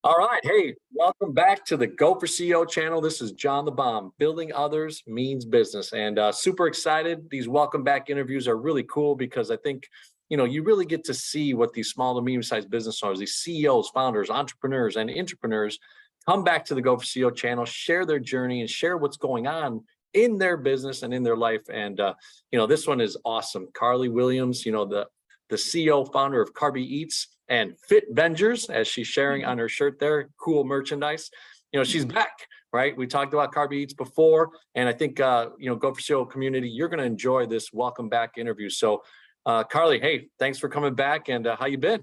All right. Hey, welcome back to the Go for CEO channel. This is John the Bomb. Building others means business. And super excited. These welcome back interviews are really cool because I think, you really get to see what these small to medium-sized business owners, these CEOs, founders, entrepreneurs, and entrepreneurs come back to the Go for CEO channel, share their journey and share what's going on in their business and in their life. And, this one is awesome. Carly Williams, the CEO founder of Carby Eats and Fit Vengers, as she's sharing on her shirt there, cool merchandise. She's back, right? We talked about Carby Eats before, and I think, Go for CEO community, you're going to enjoy this welcome back interview. So, Carly, hey, thanks for coming back, and how you been?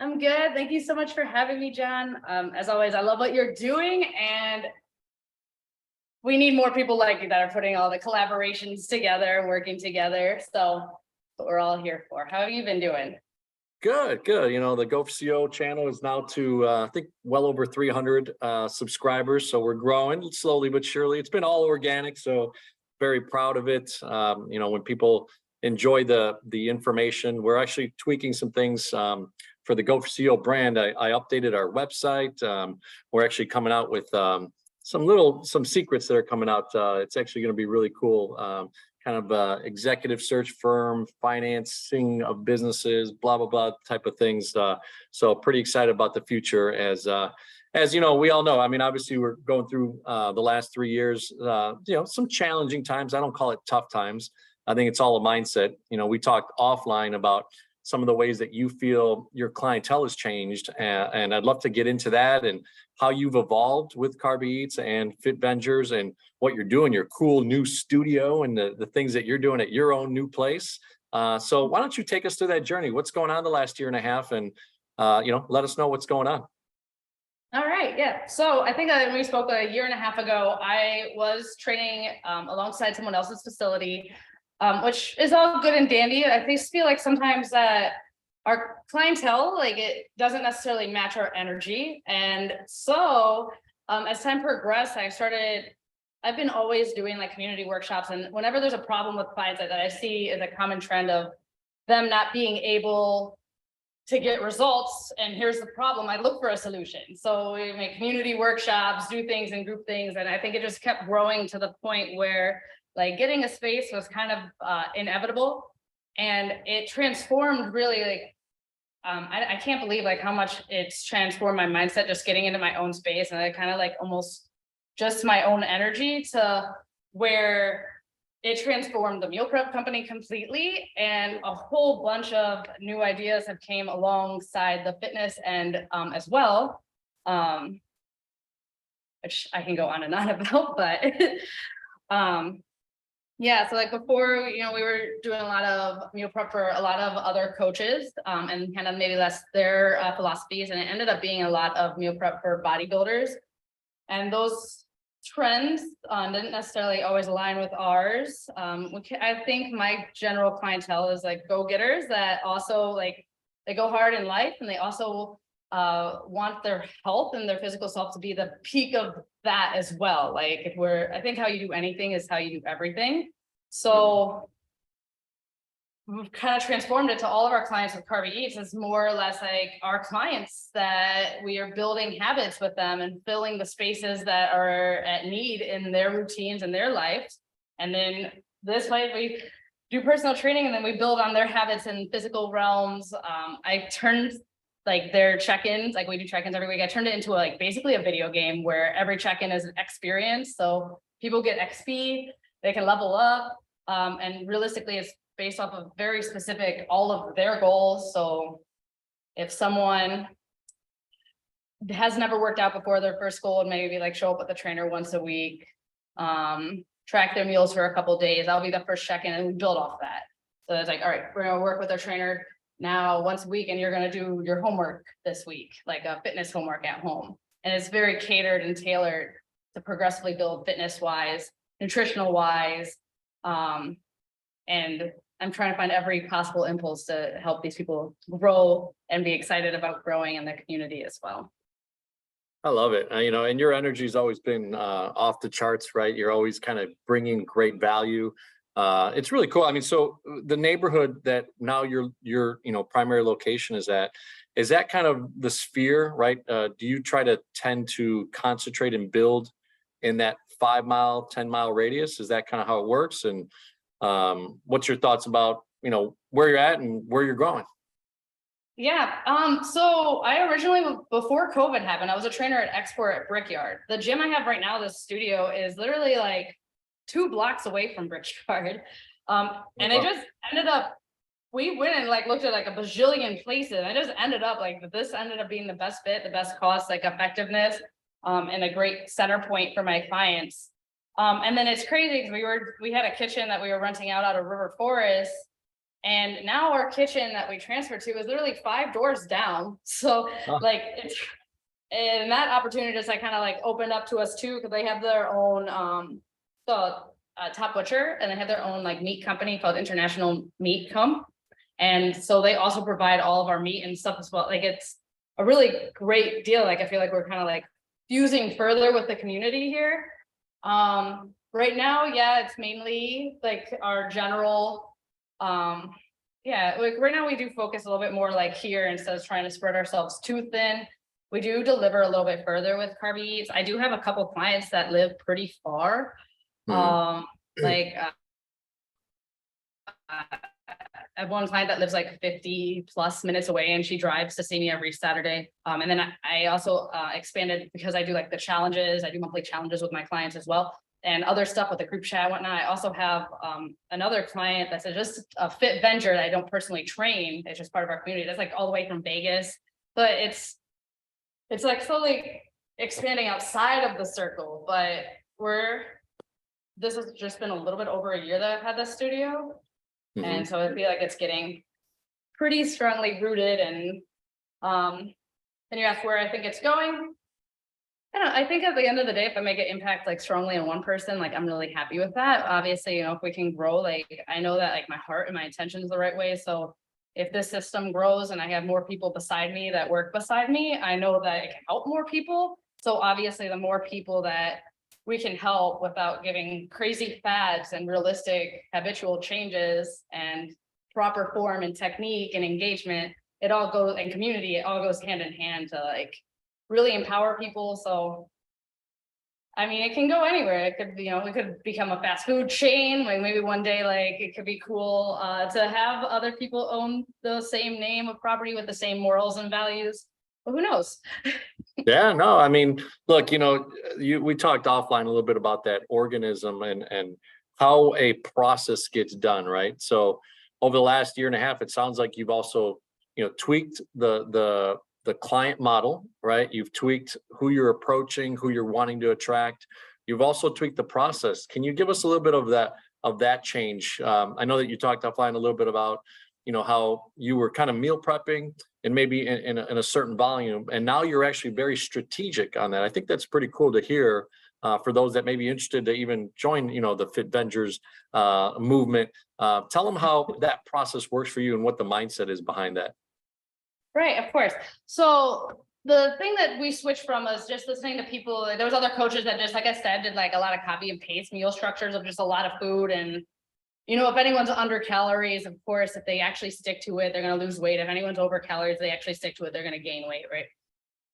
I'm good. Thank you so much for having me, John. As always, I love what you're doing, and we need more people like you that are putting all the collaborations together, working together. So what we're all here for. How have you been doing? Good. The Go for CEO channel is now to, I think, well over 300 subscribers. So we're growing slowly but surely. It's been all organic, so very proud of it. When people enjoy the information, we're actually tweaking some things for the Go for CEO brand. I updated our website. We're actually coming out with some secrets that are coming out. It's actually going to be really cool. Kind of executive search firm, financing of businesses, blah, blah, blah type of things. So pretty excited about the future as we all know. I mean, obviously we're going through the last 3 years, some challenging times. I don't call it tough times. I think it's all a mindset. We talked offline about some of the ways that you feel your clientele has changed. And I'd love to get into that and how you've evolved with Carby Eats and Fit Vengers and what you're doing, your cool new studio and the things that you're doing at your own new place. So why don't you take us through that journey? What's going on the last year and a half, and let us know what's going on. All right. Yeah. So I think that when we spoke a year and a half ago, I was training alongside someone else's facility, which is all good and dandy. I just feel like sometimes that our clientele, like, it doesn't necessarily match our energy. And so as time progressed, I've been always doing like community workshops. And whenever there's a problem with clients that I see is a common trend of them not being able to get results, and here's the problem, I look for a solution. So we make community workshops, do things and group things. And I think it just kept growing to the point where like getting a space was kind of inevitable, and it transformed really like, I can't believe like how much it's transformed my mindset, just getting into my own space. And I kind of like almost just my own energy to where it transformed the meal prep company completely. And a whole bunch of new ideas have came alongside the fitness and as well, which I can go on and on about, but yeah, so like before, we were doing a lot of meal prep for a lot of other coaches, and kind of maybe less their philosophies, and it ended up being a lot of meal prep for bodybuilders. And those trends didn't necessarily always align with ours. I think my general clientele is like go-getters that also like, they go hard in life, and they also want their health and their physical self to be the peak of that as well. Like I think how you do anything is how you do everything. So we've kind of transformed it to all of our clients with Carby Eats is more or less like our clients that we are building habits with them and filling the spaces that are at need in their routines and their lives. And then this way we do personal training, and then we build on their habits in physical realms. I turned like their check-ins, like we do check-ins every week. I turned it into like basically a video game where every check-in is an experience. So people get XP, they can level up. And realistically, it's based off of very specific, all of their goals. So if someone has never worked out before, their first goal would maybe like show up with a trainer once a week, track their meals for a couple of days. That'll be the first check-in, and we build off that. So it's like, all right, we're gonna work with our trainer now once a week, and you're going to do your homework this week, like a fitness homework at home. And it's very catered and tailored to progressively build fitness wise, nutritional wise. And I'm trying to find every possible impulse to help these people grow and be excited about growing in the community as well. I love it. And your energy's always been off the charts, right? You're always kind of bringing great value. It's really cool. I mean, so the neighborhood that now your primary location is at, Is that kind of the sphere, right? Do you try to tend to concentrate and build in that 5 mile, 10 mile radius? Is that kind of how it works? And what's your thoughts about, where you're at and where you're going? Yeah. So I originally, before COVID happened, I was a trainer at Export at Brickyard. The gym I have right now, this studio, is literally like 2 blocks away from Brickyard. And I just ended up, we went and like looked at like a bajillion places. I just ended up like, this ended up being the best fit, the best cost, like effectiveness, and a great center point for my clients. And then it's crazy because we had a kitchen that we were renting out of River Forest. And now our kitchen that we transferred to is literally 5 doors down. So like it's, and that opportunity just like kind of like opened up to us too, because they have their own top butcher, and they have their own like meat company called International Meat Com. And so they also provide all of our meat and stuff as well. Like it's a really great deal. Like I feel like we're kind of like fusing further with the community here. Right now, yeah, it's mainly like our general yeah, like right now we do focus a little bit more like here instead of trying to spread ourselves too thin. We do deliver a little bit further with Carby Eats. I do have a couple clients that live pretty far. Like I have one client that lives like 50+ minutes away, and she drives to see me every Saturday. And then I also expanded because I do like the challenges. I do monthly challenges with my clients as well, and other stuff with the group chat and whatnot. I also have another client that's just a fit venture that I don't personally train. It's just part of our community. That's like all the way from Vegas, but it's like slowly expanding outside of the circle. But this has just been a little bit over a year that I've had this studio. And so I feel like it's getting pretty strongly rooted. And then you ask where I think it's going. I think at the end of the day, if I make an impact like strongly on one person, like I'm really happy with that. Obviously, if we can grow, like I know that like my heart and my intention is the right way. So if this system grows and I have more people beside me that work beside me, I know that it can help more people. So obviously, the more people that we can help without giving crazy fads and realistic habitual changes and proper form and technique and engagement, it all goes, and community, it all goes hand in hand to like really empower people. So I mean, it can go anywhere. It could, it could become a fast food chain. Like maybe one day, like it could be cool to have other people own the same name of property with the same morals and values. But who knows? Yeah, no, I mean, look, we talked offline a little bit about that organism and how a process gets done, right? So over the last year and a half, it sounds like you've also, tweaked the client model, right? You've tweaked who you're approaching, who you're wanting to attract. You've also tweaked the process. Can you give us a little bit of that change? I know that you talked offline a little bit about, how you were kind of meal prepping and maybe in a certain volume, and now you're actually very strategic on that. I think that's pretty cool to hear for those that may be interested to even join, the Fit Ventures movement. Tell them how that process works for you and what the mindset is behind that. Right, of course. So the thing that we switched from was just listening to people. There was other coaches that just, like I said, did like a lot of copy and paste meal structures of just a lot of food. And, if anyone's under calories, of course, if they actually stick to it, they're going to lose weight. If anyone's over calories, they actually stick to it, they're going to gain weight, right?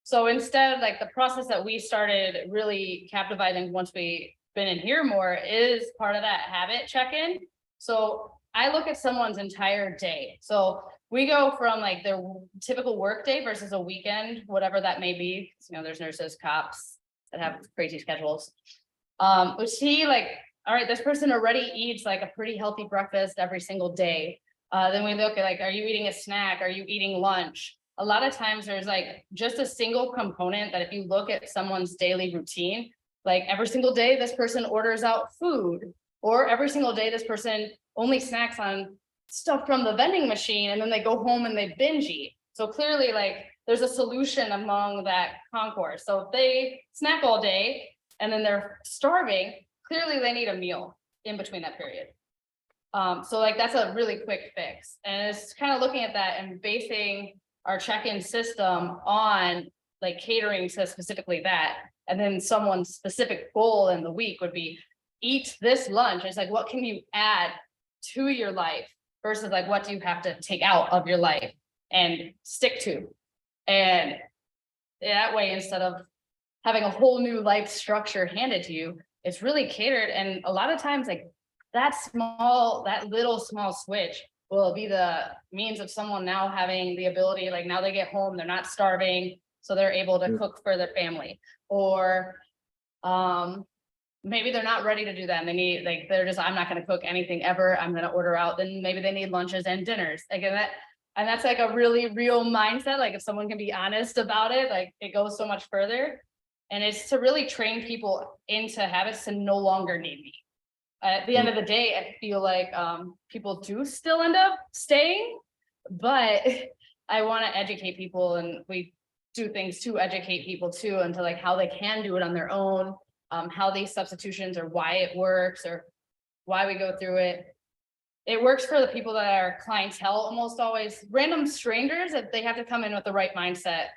So instead, like the process that we started really captivating once we been in here more is part of that habit check-in. So I look at someone's entire day. So we go from like their typical work day versus a weekend, whatever that may be. There's nurses, cops that have crazy schedules. We see like, all right, this person already eats like a pretty healthy breakfast every single day. Then we look at like, are you eating a snack? Are you eating lunch? A lot of times there's like just a single component that if you look at someone's daily routine, like every single day, this person orders out food, or every single day, this person only snacks on stuff from the vending machine, and then they go home and they binge eat. So clearly like there's a solution among that concourse. So if they snack all day and then they're starving, clearly they need a meal in between that period. So like that's a really quick fix. And it's kind of looking at that and basing our check-in system on like catering to specifically that. And then someone's specific goal in the week would be eat this lunch. It's like, what can you add to your life versus like, what do you have to take out of your life and stick to? And that way, instead of having a whole new life structure handed to you, it's really catered. And a lot of times, like that little small switch will be the means of someone now having the ability, like now they get home, they're not starving, so they're able to cook for their family. Or maybe they're not ready to do that and they need, like, they're just, I'm not going to cook anything ever, I'm going to order out. Then maybe they need lunches and dinners. Again, and that's like a really real mindset. Like if someone can be honest about it, like it goes so much further. And it's to really train people into habits to no longer need me. At the end of the day, I feel like people do still end up staying, but I want to educate people, and we do things to educate people too, into like how they can do it on their own, how these substitutions or why it works or why we go through it. It works for the people that are clientele, almost always random strangers, if they have to come in with the right mindset.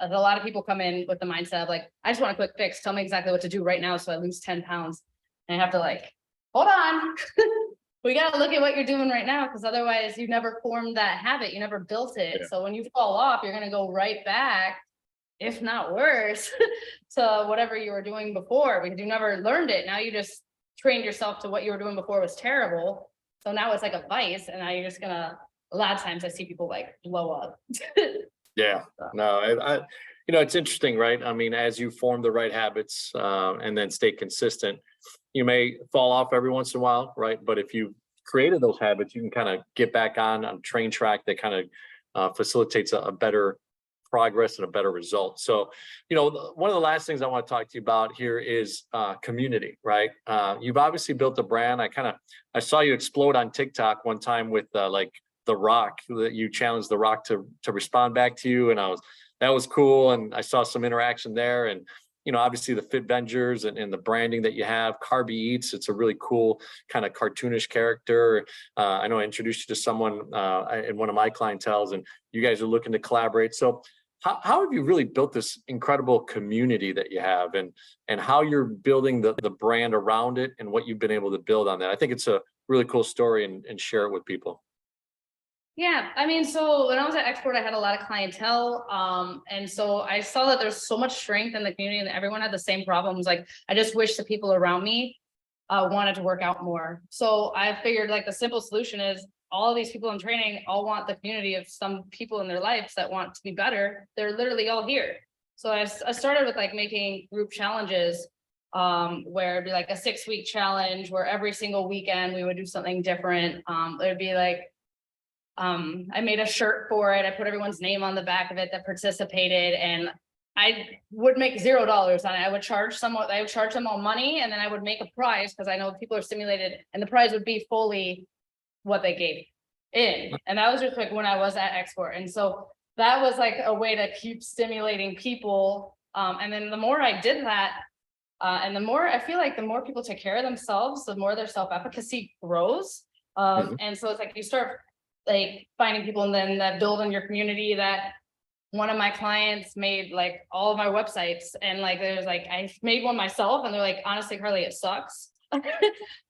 A lot of people come in with the mindset of like, I just want a quick fix. Tell me exactly what to do right now so I lose 10 pounds. And I have to like, hold on. We got to look at what you're doing right now, because otherwise you never formed that habit. You never built it. Yeah. So when you fall off, you're going to go right back, if not worse, to whatever you were doing before, because you never learned it. Now you just trained yourself to what you were doing before was terrible. So now it's like a vice, and now you're just gonna, a lot of times I see people like blow up. Yeah, no, it's interesting, right? I mean, as you form the right habits and then stay consistent, you may fall off every once in a while, right? But if you created those habits, you can kind of get back on train track that kind of facilitates a better progress and a better result. So, one of the last things I want to talk to you about here is community, right? You've obviously built a brand. I saw you explode on TikTok one time with like the Rorck, that you challenged the Rorck to respond back to you, and that was cool. And I saw some interaction there, and obviously the Fit Vengers and the branding that you have. Carby Eats, it's a really cool kind of cartoonish character. I know I introduced you to someone in one of my clienteles, and you guys are looking to collaborate. So how have you really built this incredible community that you have, and how you're building the brand around it, and what you've been able to build on that? I think it's a really cool story, and share it with people. Yeah, I mean, so when I was at Export, I had a lot of clientele. And so I saw that there's so much strength in the community, and everyone had the same problems. Like, I just wish the people around me wanted to work out more. So I figured like the simple solution is, all of these people in training all want the community of some people in their lives that want to be better. They're literally all here. So I started with like making group challenges, where it'd be like a 6-week challenge where every single weekend we would do something different. It'd be like, I made a shirt for it. I put everyone's name on the back of it that participated, and I would make $0 on it. I would charge them all money, and then I would make a prize, because I know people are stimulated, and the prize would be fully what they gave in. And that was just like when I was at Export. And so that was like a way to keep stimulating people. And then the more I did that, and the more I feel like the more people take care of themselves, the more their self-efficacy grows. And so it's like you start like finding people, and then that build in your community. That one of my clients made like all of my websites, and like there's like, I made one myself, and they're like, honestly, Carly, it sucks.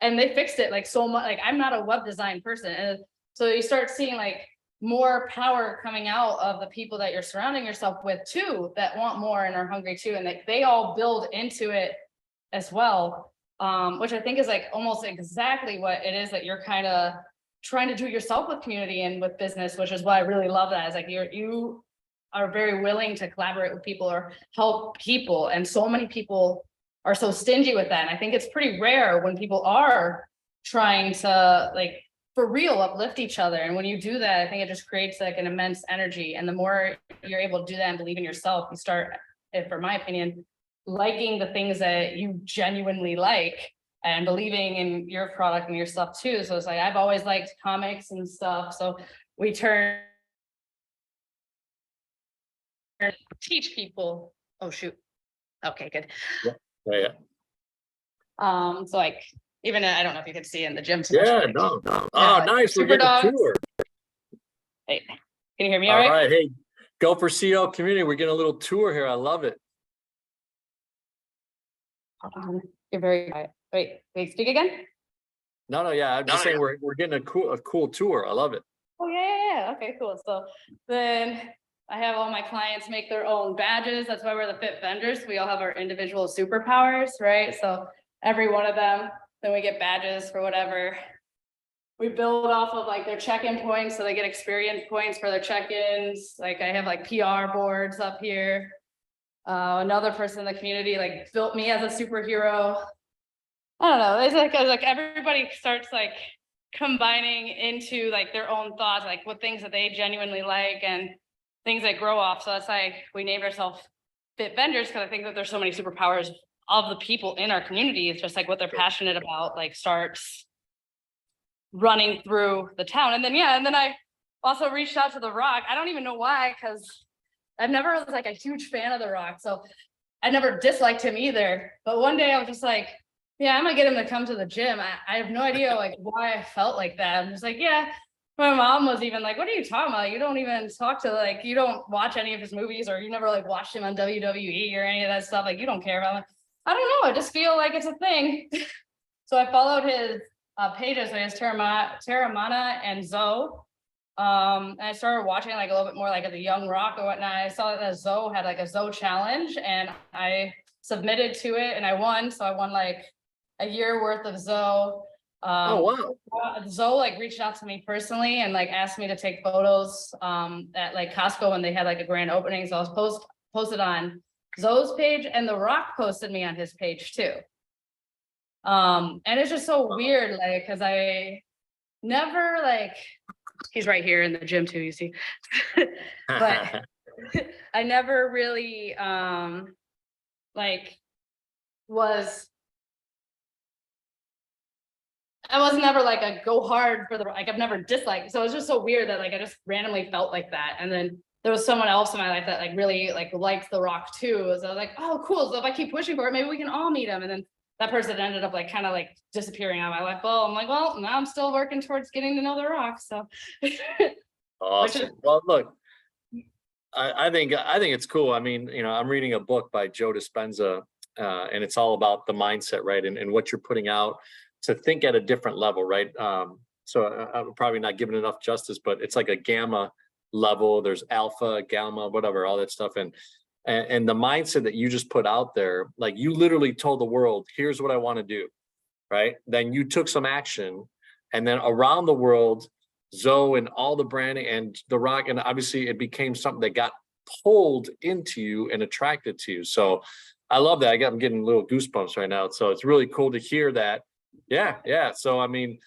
And they fixed it like so much. Like, I'm not a web design person. And so you start seeing like more power coming out of the people that you're surrounding yourself with too, that want more and are hungry too. And like they all build into it as well. Which I think is like almost exactly what it is that you're kind of trying to do yourself with community and with business, which is why I really love that. Is like you are very willing to collaborate with people or help people. And so many people are so stingy with that. And I think it's pretty rare when people are trying to like for real uplift each other. And when you do that, I think it just creates like an immense energy. And the more you're able to do that and believe in yourself, you start, for my opinion, liking the things that you genuinely like, and believing in your product and your stuff too. So it's like, I've always liked comics and stuff. So we teach people. Oh shoot. Okay, good. Yeah. So like, even I don't know if you can see in the gym too much. Yeah, no. Oh, nice. We're getting a tour. Hey, can you hear me all right? All right. Hey, Go for CO community. We're getting a little tour here. I love it. Hold on. You're very quiet. Wait, speak again? No, yeah. I'm just saying we're getting a cool tour. I love it. Oh yeah. Okay, cool. So then I have all my clients make their own badges. That's why we're the Fit Vendors. We all have our individual superpowers, right? So every one of them, then we get badges for whatever. We build off of like their check-in points, so they get experience points for their check-ins. Like I have like PR boards up here. Another person in the community like built me as a superhero. I don't know. It's like everybody starts like combining into like their own thoughts, like what things that they genuinely like and things that grow off. So that's like we named ourselves Fit Vendors because I think that there's so many superpowers of the people in our community. It's just like what they're passionate about, like starts running through the town. And then I also reached out to the Rorck. I don't even know why, because I've never was like a huge fan of the Rorck. So I never disliked him either. But one day I was just like, yeah, I'm gonna get him to come to the gym. I have no idea like why I felt like that. I'm just like, yeah. My mom was even like, what are you talking about? You don't even talk to like, you don't watch any of his movies, or you never like watched him on WWE or any of that stuff. Like you don't care about him. I don't know. I just feel like it's a thing. So I followed his pages. So he has Terramana and Zoe. And I started watching like a little bit more like the young Rorck or whatnot. I saw that Zoe had like a Zoe challenge and I submitted to it and I won. So I won like a year worth of Zoe. Oh, wow. Zoe like reached out to me personally and like asked me to take photos at like Costco when they had like a grand opening. So I was posted on Zoe's page and the Rorck posted me on his page too. And it's just so weird, like, cause I never like, he's right here in the gym too, you see, but I never really, like I was never like a go hard for the, like, I've never disliked. So it's just so weird that like, I just randomly felt like that. And then there was someone else in my life that like really like liked the Rorck too. So I was like, oh, cool. So if I keep pushing for it, maybe we can all meet him. And then that person ended up like kind of like disappearing out of my life. Well, I'm like, well, now I'm still working towards getting to know the Rorck. So Awesome. Well, look, I think it's cool. I mean, you know, I'm reading a book by Joe Dispenza, and it's all about the mindset, right? And what you're putting out to think at a different level, right? So I'm probably not giving enough justice, but it's like a gamma level. There's alpha, gamma, whatever, all that stuff. And the mindset that you just put out there, like you literally told the world, here's what I want to do, right? Then you took some action, and then around the world, Zoe and all the branding and the Rorck, and obviously it became something that got pulled into you and attracted to you. So I love that. I'm getting little goosebumps right now. So it's really cool to hear that. Yeah. So I mean,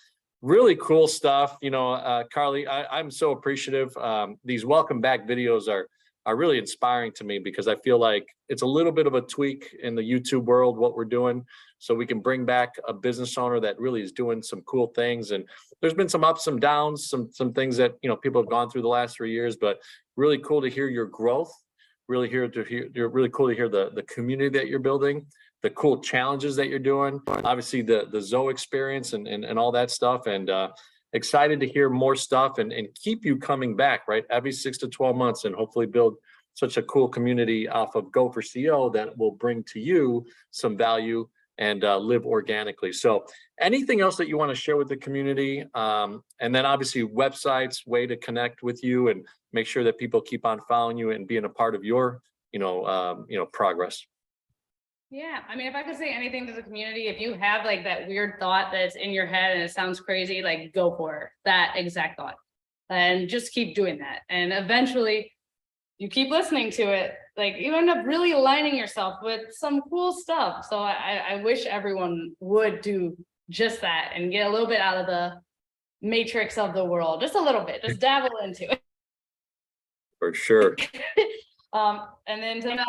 really cool stuff. You know, Carly, I'm so appreciative. These welcome back videos are really inspiring to me because I feel like it's a little bit of a tweak in the YouTube world, what we're doing, so we can bring back a business owner that really is doing some cool things. And there's been some ups, some downs, some things that, you know, people have gone through the last 3 years, but really cool to hear your growth, really cool to hear the community that you're building, the cool challenges that you're doing, obviously the Zoe experience and all that stuff. And excited to hear more stuff and keep you coming back, right? Every 6 to 12 months, and hopefully build such a cool community off of Go for CO that will bring to you some value and live organically. So anything else that you want to share with the community? And then obviously websites, way to connect with you and make sure that people keep on following you and being a part of your, progress. Yeah, I mean, if I could say anything to the community, if you have like that weird thought that's in your head and it sounds crazy, like go for it, that exact thought, and just keep doing that. And eventually you keep listening to it, like you end up really aligning yourself with some cool stuff. So I wish everyone would do just that and get a little bit out of the matrix of the world, just a little bit, just dabble into it. For sure. And then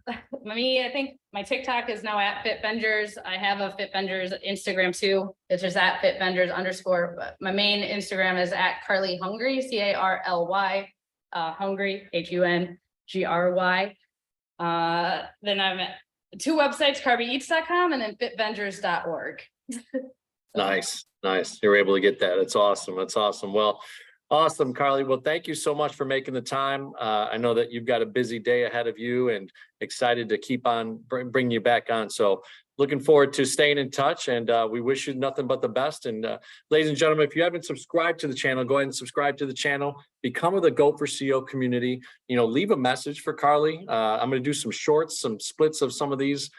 I think my TikTok is now at Fit Vendors. I have a Fit Vendors Instagram too. It's just at Fit Vendors _. But my main Instagram is at Carly Hungry, CARLY, Hungry, HUNGRY. Then I'm at 2 websites, carbyeats.com and then fitvendors.org. Nice. You're able to get that. It's awesome. Well, awesome, Carly. Well, thank you so much for making the time. I know that you've got a busy day ahead of you and excited to keep on bring you back on. So looking forward to staying in touch, and we wish you nothing but the best. And ladies and gentlemen, if you haven't subscribed to the channel, go ahead and subscribe to the channel. Become of the Go for CEO community. Leave a message for Carly. I'm going to do some shorts, some splits of some of these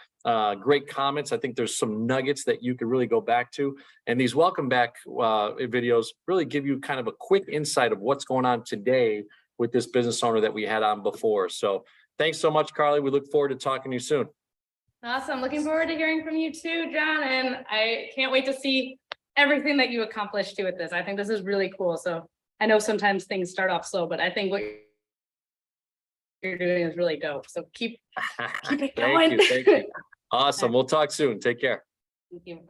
great comments. I think there's some nuggets that you could really go back to. And these welcome back videos really give you kind of a quick insight of what's going on today with this business owner that we had on before. So thanks so much, Carly. We look forward to talking to you soon. Awesome. Looking forward to hearing from you too, John. And I can't wait to see everything that you accomplished too with this. I think this is really cool. So I know sometimes things start off slow, but I think what you're doing is really dope. So keep it going. Thank you. Awesome. We'll talk soon. Take care. Thank you.